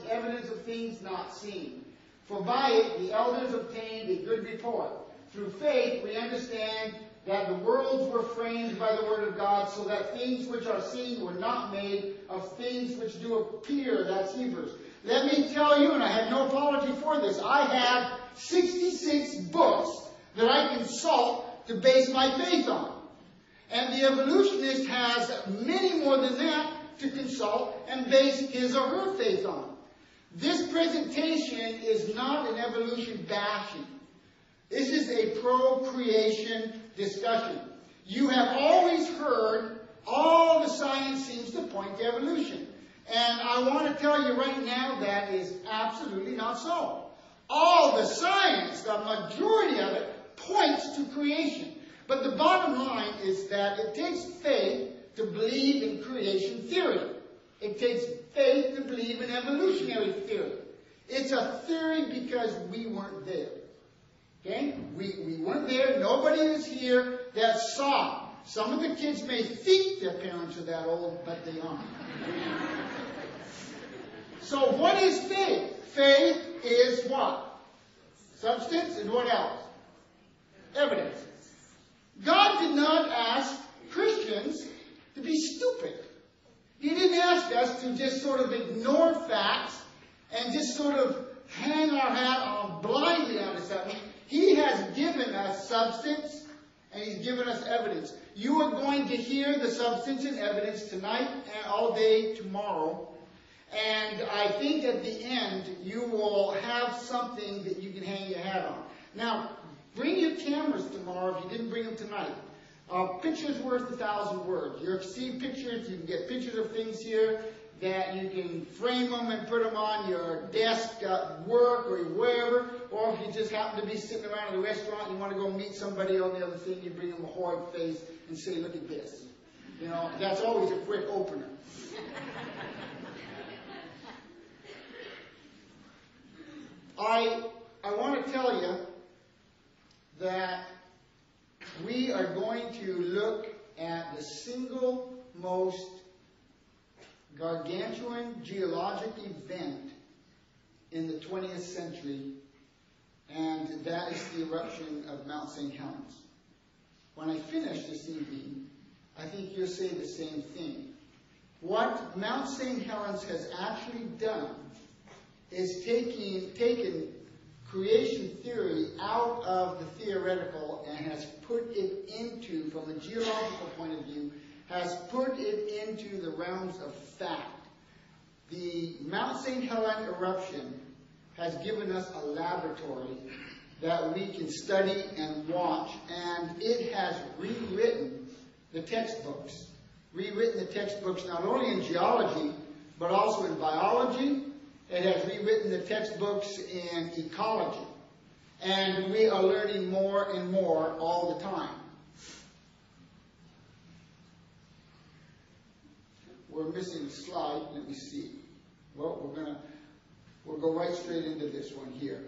the evidence of things not seen. For by it the elders obtained a good report. Through faith we understand that the worlds were framed by the word of God, so that things which are seen were not made of things which do appear. That's Hebrews. Let me tell you, and I have no apology for this, I have 66 books that I consult to base my faith on. And the evolutionist has many more than that to consult and base his or her faith on. This presentation is not an evolution bashing. This is a procreation discussion. You have always heard all the science seems to point to evolution. And I want to tell you right now that is absolutely not so. All the science, the majority of it, points to creation. But the bottom line is that it takes faith to believe in creation theory. It takes faith to believe in evolutionary theory. It's a theory because we weren't there. Okay? We weren't there. Nobody is here that saw. Some of the kids may think their parents are that old, but they aren't. So what is faith? Faith is what? Substance, and what else? Evidence. God did not ask Christians to be stupid. He didn't ask us to just sort of ignore facts and just sort of hang our hat on blindly onto something. He has given us substance and He's given us evidence. You are going to hear the substance and evidence tonight and all day tomorrow. And I think at the end you will have something that you can hang your hat on. Now, bring your cameras tomorrow if you didn't bring them tonight. Pictures worth 1,000 words. You see pictures, you can get pictures of things here that you can frame them and put them on your desk at work or wherever. Or if you just happen to be sitting around at a restaurant and you want to go meet somebody on the other thing, you bring them a horrid face and say, look at this. You know, that's always a quick opener. I want to tell you that we are going to look at the single most gargantuan geologic event in the 20th century, and that is the eruption of Mount St. Helens. When I finish this evening, I think you'll say the same thing. What Mount St. Helens has actually done is taken creation theory out of the theoretical and has put it into, from a geological point of view, has put it into the realms of fact. The Mount St. Helens eruption has given us a laboratory that we can study and watch, and it has rewritten the textbooks. Rewritten the textbooks not only in geology, but also in biology. It has rewritten the textbooks in ecology. And we are learning more and more all the time. We're missing a slide. Let me see. Well, we'll go right straight into this one here.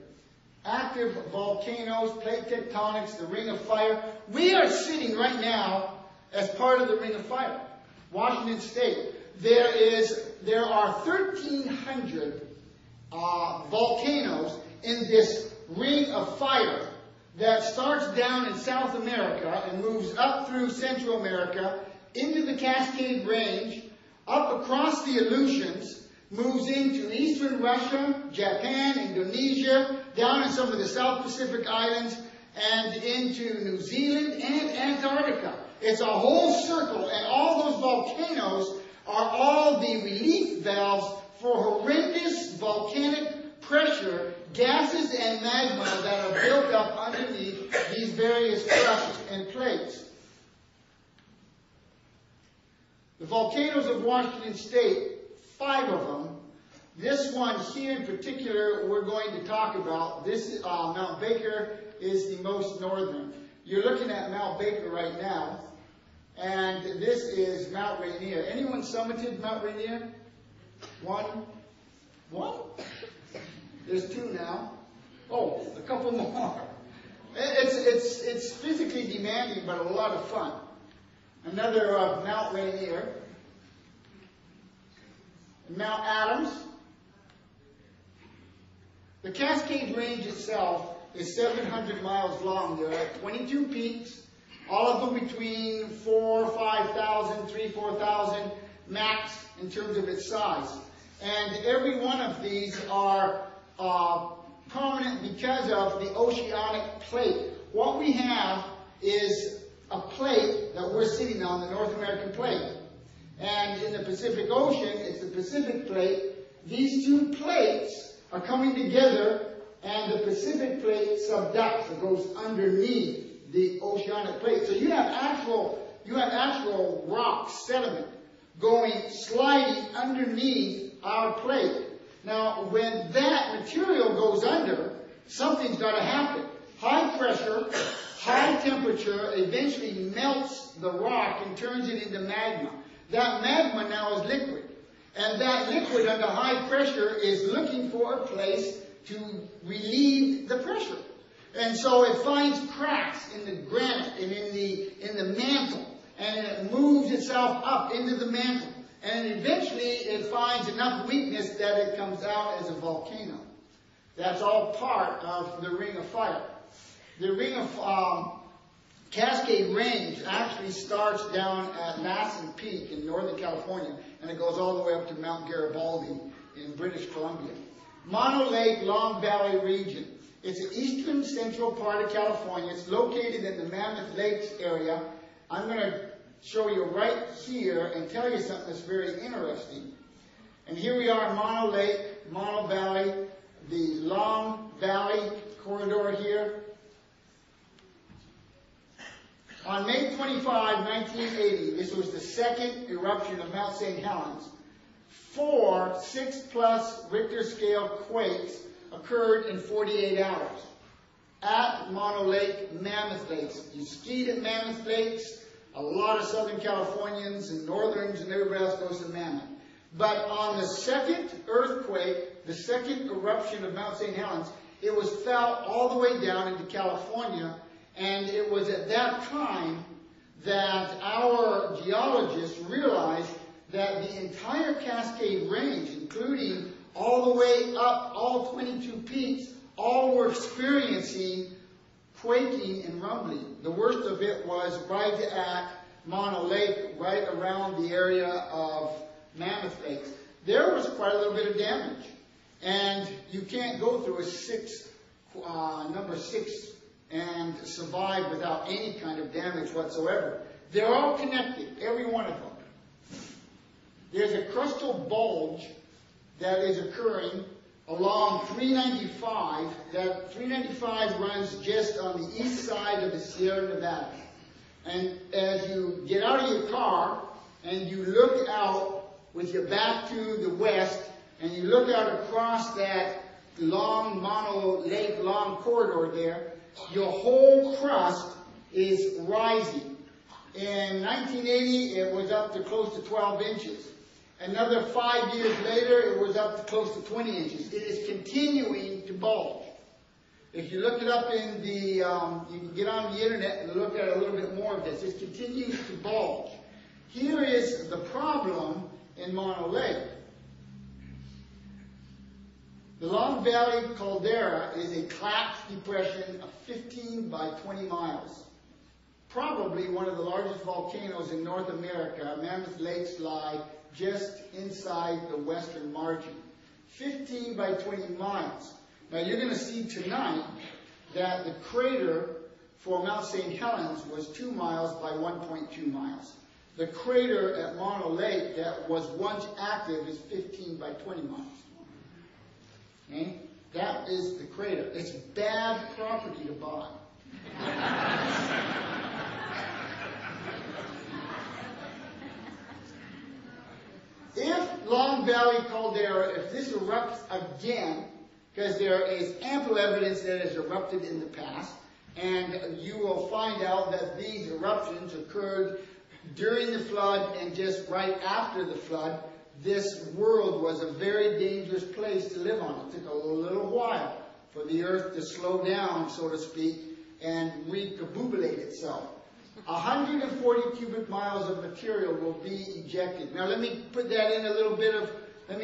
Active volcanoes, plate tectonics, the Ring of Fire. We are sitting right now as part of the Ring of Fire. Washington State. There are 1,300 volcanoes in this Ring of Fire that starts down in South America and moves up through Central America into the Cascade Range, up across the Aleutians, moves into eastern Russia, Japan, Indonesia, down in some of the South Pacific Islands, and into New Zealand and Antarctica. It's a whole circle, and all those volcanoes are all the relief valves for horrendous volcanic pressure, gases and magma that are built up underneath these various crusts and plates. The volcanoes of Washington State, 5 of them. This one here in particular we're going to talk about. This is, Mount Baker is the most northern. You're looking at Mount Baker right now. And this is Mount Rainier. Anyone summited Mount Rainier? One? There's 2 now. Oh, a couple more. It's physically demanding, but a lot of fun. Another Mount Rainier. Mount Adams. The Cascade Range itself is 700 miles long. There are 22 peaks, all of them between 4,000, 5,000, 3,000, 4,000 max in terms of its size. And every one of these are prominent because of the oceanic plate. What we have is a plate that we're sitting on, the North American plate. And in the Pacific Ocean, it's the Pacific plate. These two plates are coming together, and the Pacific plate subducts. It goes underneath the oceanic plate. So you have actual rock sediment sliding underneath our plate. Now, when that material goes under, something's got to happen. High pressure, high temperature eventually melts the rock and turns it into magma. That magma now is liquid. And that liquid under high pressure is looking for a place to relieve the pressure. And so it finds cracks in the granite and in the mantle. And it moves itself up into the mantle. And eventually it finds enough weakness that it comes out as a volcano. That's all part of the Ring of Fire. The Ring of Cascade Range actually starts down at Lassen Peak in Northern California, and it goes all the way up to Mount Garibaldi in British Columbia. Mono Lake, Long Valley region. It's an eastern central part of California. It's located in the Mammoth Lakes area. I'm going to show you right here and tell you something that's very interesting. And here we are in Mono Lake, Mono Valley, the Long Valley corridor here. On May 25, 1980, this was the second eruption of Mount St. Helens. 4 6+ Richter scale quakes occurred in 48 hours at Mono Lake, Mammoth Lakes. You skied at Mammoth Lakes. A lot of Southern Californians and Northerns and everybody else goes to Mammoth. But on the second earthquake, the second eruption of Mount St. Helens, it was felt all the way down into California. And it was at that time that our geologists realized that the entire Cascade Range, including all the way up, all 22 peaks, all were experiencing quaking and rumbling. The worst of it was right at Mono Lake, right around the area of Mammoth Lakes. There was quite a little bit of damage. And you can't go through number 6 and survive without any kind of damage whatsoever. They're all connected, every one of them. There's a crustal bulge that is occurring along 395. That 395 runs just on the east side of the Sierra Nevada. And as you get out of your car and you look out with your back to the west and you look out across that long Mono Lake, long corridor there, your whole crust is rising. In 1980, it was up to close to 12 inches. Another 5 years later, it was up to close to 20 inches. It is continuing to bulge. If you look it up in the, you can get on the internet and look at a little bit more of this. It continues to bulge. Here is the problem in Mono Lake. The Long Valley caldera is a collapsed depression of 15 by 20 miles. Probably one of the largest volcanoes in North America. Mammoth Lakes lie just inside the western margin. 15 by 20 miles. Now you're going to see tonight that the crater for Mount St. Helens was 2 miles by 1.2 miles. The crater at Mono Lake that was once active is 15 by 20 miles. Okay? That is the crater. It's bad property to buy. If Long Valley caldera, if this erupts again, because there is ample evidence that it has erupted in the past, and you will find out that these eruptions occurred during the flood and just right after the flood. This world was a very dangerous place to live on. It took a little while for the earth to slow down, so to speak, and recombobulate itself. 140 cubic miles of material will be ejected. Now let me put that in a little bit of